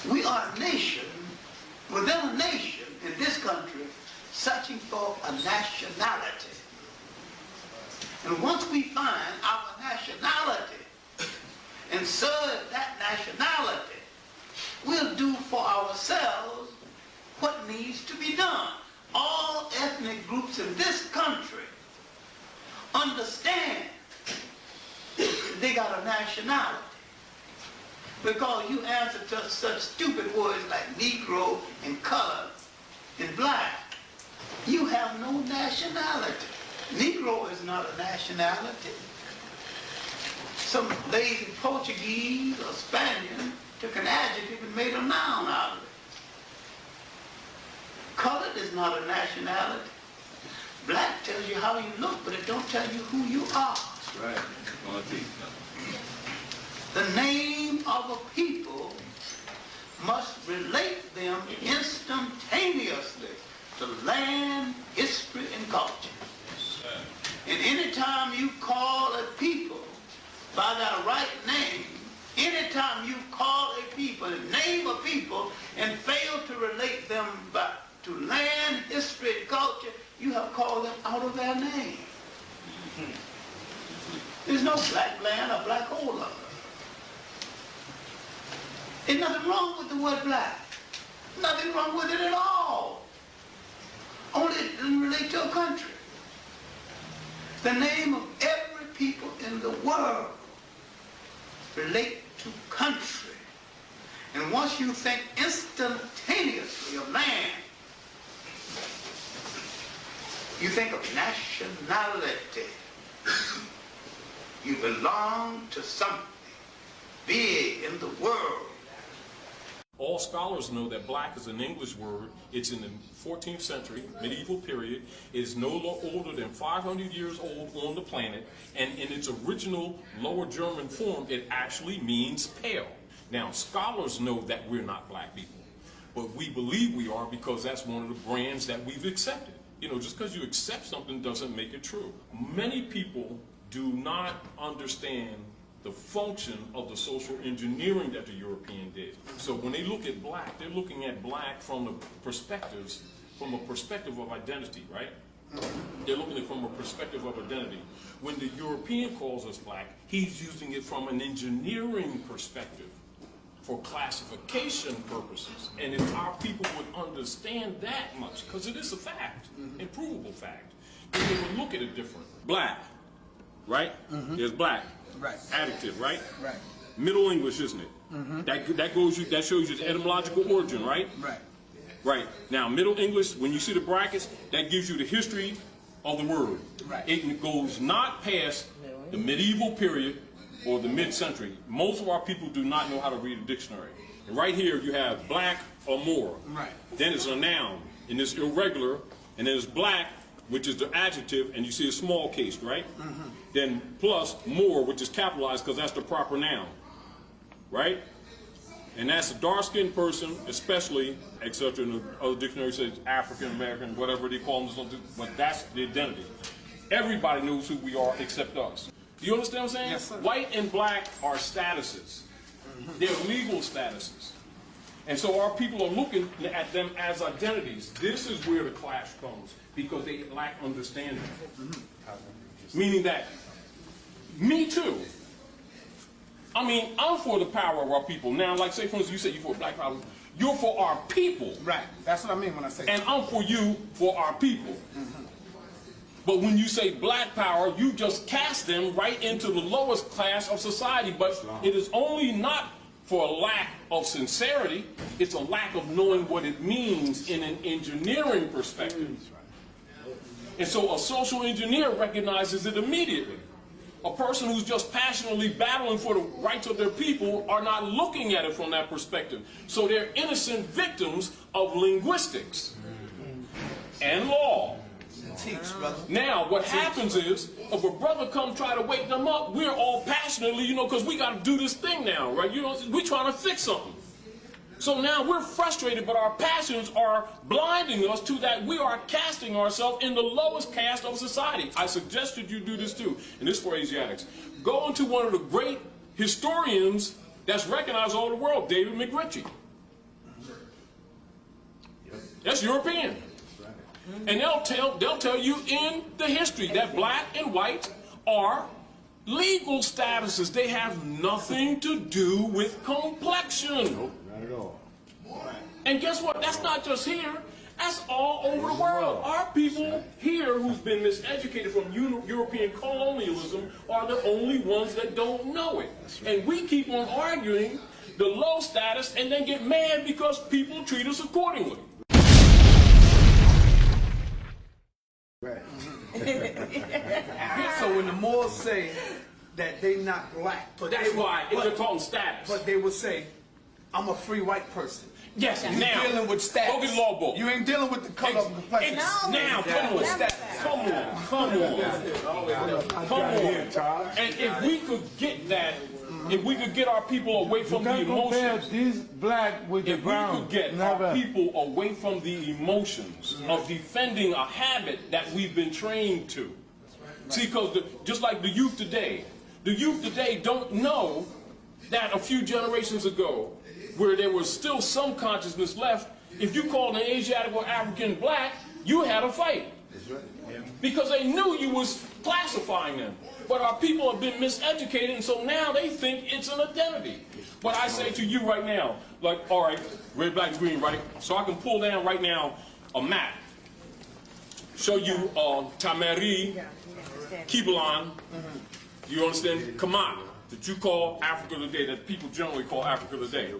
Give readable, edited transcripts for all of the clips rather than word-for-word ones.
We are a nation, within a nation in this country, searching for a nationality. And once we find our nationality and serve that nationality, we'll do for ourselves what needs to be done. All ethnic groups in this country understand they got a nationality. Because you answer to such stupid words like Negro and color and black. You have no nationality. Negro is not a nationality. Some lazy Portuguese or Spaniard took an adjective and made a noun out of it. Colored is not a nationality. Black tells you how you look, but it don't tell you who you are. That's right. The name of a people must relate them instantaneously to land, history, and culture. And anytime you call a people by their right name, anytime you call a people, name a people, and fail to relate them back to land, history, and culture, you have called them out of their name. There's no black land or black hole of it. There's nothing wrong with the word black. Nothing wrong with it at all. Only it doesn't relate to a country. The name of every people in the world relate to country. And once you think instantaneously of land, you think of nationality. You belong to something big in the world. All scholars know that black is an English word. It's in the 14th century, medieval period. It is no older than 500 years old on the planet. And in its original Lower German form, it actually means pale. Now, scholars know that we're not black people. But we believe we are because that's one of the brands that we've accepted. You know, just because you accept something doesn't make it true. Many people do not understand the function of the social engineering that the European did. So when they look at black, they're looking at black from a perspective of identity, right? They're looking at it from a perspective of identity. When the European calls us black, he's using it from an engineering perspective for classification purposes. And if our people would understand that much, because it is a fact, a provable fact, then they would look at it different. Black, right? There's black. Right. Adjective, right? Right. Middle English, isn't it? That shows you the etymological origin, right? Right. Right. Now, Middle English, when you see the brackets, that gives you the history of the word. Right. It goes not past the medieval period or the mid-century. Most of our people do not know how to read a dictionary. And right here, you have black or more. Right. Then it's a noun, and it's irregular, and then it's black, which is the adjective, and you see a small case, right? Then plus more, which is capitalized because that's the proper noun, right? And that's a dark-skinned person, especially, etc. In the other dictionary says African American, whatever they call them, but that's the identity. Everybody knows who we are except us. Do you understand what I'm saying? Yes, sir. White and black are statuses. They're legal statuses. And so our people are looking at them as identities. This is where the clash comes, because they lack understanding. Meaning that, me too. I mean, I'm for the power of our people. Now, like say for instance, you say you're for black power. You're for our people. Right. That's what I mean when I say and I'm for you for our people. But when you say black power, you just cast them right into the lowest class of society. But it is only not for a lack of sincerity. It's a lack of knowing what it means in an engineering perspective. And so a social engineer recognizes it immediately. A person who's just passionately battling for the rights of their people are not looking at it from that perspective. So they're innocent victims of linguistics and law. Now, what happens is, if a brother comes try to wake them up, we're all passionately, you know, because we got to do this thing now, right? You know, we're trying to fix something. So now we're frustrated, but our passions are blinding us to that we are casting ourselves in the lowest caste of society. I suggested you do this too, and this for Asiatics. Go into one of the great historians that's recognized all over the world, David McRitchie. That's European. And they'll tell you in the history that black and white are legal statuses. They have nothing to do with complexion. Nope, not at all. And guess what? That's not just here. That's all over the world. Our people here who've been miseducated from European colonialism are the only ones that don't know it. And we keep on arguing the low status and then get mad because people treat us accordingly. Right. So when the Moors say that they not black, but That's why they're talking status. But they will say, I'm a free white person. Yes, You're now. dealing with status. Go get the law book. You ain't dealing with the color of the complexion. Now, come on. And if we could get that, if we could get our people away from the emotions, these black with the if we brown. could get our people away from the emotions of defending a habit that we've been trained to. See, because just like the youth today don't know that a few generations ago, where there was still some consciousness left, if you called an Asiatic or African black, you had a fight. Because they knew you was classifying them. But our people have been miseducated, and so now they think it's an identity. But I say to you right now, like, all right, red, black, green, right? So I can pull down right now a map, show you Tamari, Kibalan, you understand, Kamak, that you call Africa today, that people generally call Africa today.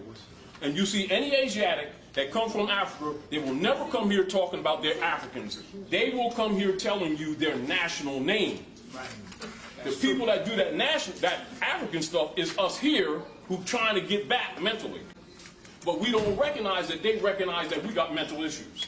And you see any Asiatic that come from Africa, they will never come here talking about their Africans. They will come here telling you their national name. The people that do that African stuff is us here who trying to get back mentally. But we don't recognize that they recognize that we got mental issues.